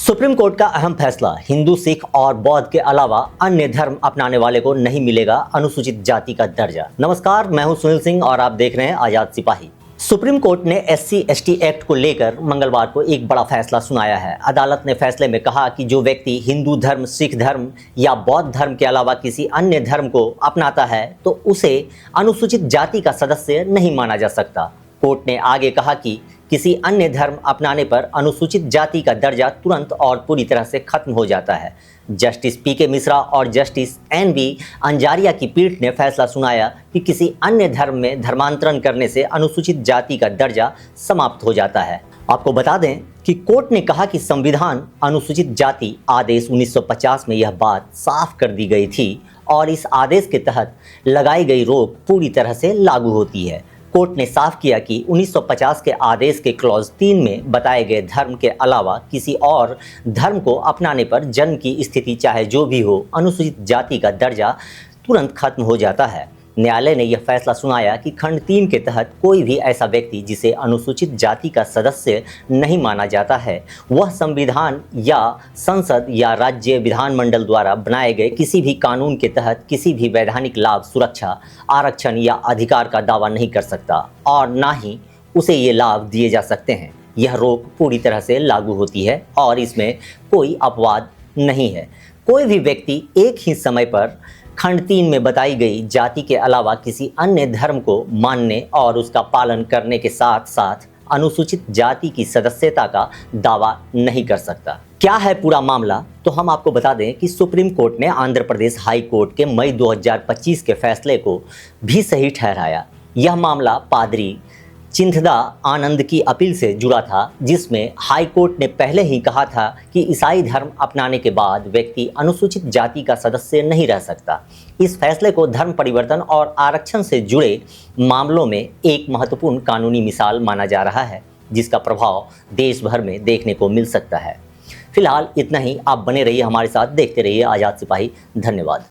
Supreme court का अहम फैसला, हिंदू, सिख और बौद्ध के अलावा अन्य धर्म अपनाने वाले को नहीं मिलेगा अनुसूचित जाति का दर्जा। नमस्कार, मैं हूं सुनील सिंह और आप देख रहे हैं आजाद सिपाही। सुप्रीम कोर्ट ने SC/ST एक्ट को लेकर मंगलवार को एक बड़ा फैसला सुनाया है। अदालत ने फैसले में कहा कि जो व्यक्ति हिंदू धर्म, सिख धर्म या बौद्ध धर्म के अलावा किसी अन्य धर्म को अपनाता है तो उसे अनुसूचित जाति का सदस्य नहीं माना जा सकता। कोर्ट ने आगे कहा कि किसी अन्य धर्म अपनाने पर अनुसूचित जाति का दर्जा तुरंत और पूरी तरह से खत्म हो जाता है। जस्टिस PK मिश्रा और जस्टिस NV अंजारिया की पीठ ने फैसला सुनाया कि किसी अन्य धर्म में धर्मांतरण करने से अनुसूचित जाति का दर्जा समाप्त हो जाता है। आपको बता दें कि कोर्ट ने कहा कि संविधान अनुसूचित जाति आदेश 1950 में यह बात साफ कर दी गई थी और इस आदेश के तहत लगाई गई रोक पूरी तरह से लागू होती है। कोर्ट ने साफ किया कि 1950 के आदेश के क्लॉज 3 में बताए गए धर्म के अलावा किसी और धर्म को अपनाने पर जन्म की स्थिति चाहे जो भी हो, अनुसूचित जाति का दर्जा तुरंत खत्म हो जाता है। न्यायालय ने यह फैसला सुनाया कि खंड 3 के तहत कोई भी ऐसा व्यक्ति जिसे अनुसूचित जाति का सदस्य नहीं माना जाता है, वह संविधान या संसद या राज्य विधानमंडल द्वारा बनाए गए किसी भी कानून के तहत किसी भी वैधानिक लाभ, सुरक्षा, आरक्षण या अधिकार का दावा नहीं कर सकता और ना ही उसे ये लाभ दिए जा सकते हैं। यह रोक पूरी तरह से लागू होती है और इसमें कोई अपवाद नहीं है। कोई भी व्यक्ति एक ही समय पर खंड 3 में बताई गई जाति के अलावा किसी अन्य धर्म को मानने और उसका पालन करने के साथ साथ अनुसूचित जाति की सदस्यता का दावा नहीं कर सकता। क्या है पूरा मामला, तो हम आपको बता दें कि सुप्रीम कोर्ट ने आंध्र प्रदेश हाई कोर्ट के मई 2025 के फैसले को भी सही ठहराया। यह मामला पादरी चिंथदा आनंद की अपील से जुड़ा था, जिसमें हाई कोर्ट ने पहले ही कहा था कि ईसाई धर्म अपनाने के बाद व्यक्ति अनुसूचित जाति का सदस्य नहीं रह सकता। इस फैसले को धर्म परिवर्तन और आरक्षण से जुड़े मामलों में एक महत्वपूर्ण कानूनी मिसाल माना जा रहा है, जिसका प्रभाव देश भर में देखने को मिल सकता है। फिलहाल इतना ही। आप बने रहिए हमारे साथ, देखते रहिए आजाद सिपाही। धन्यवाद।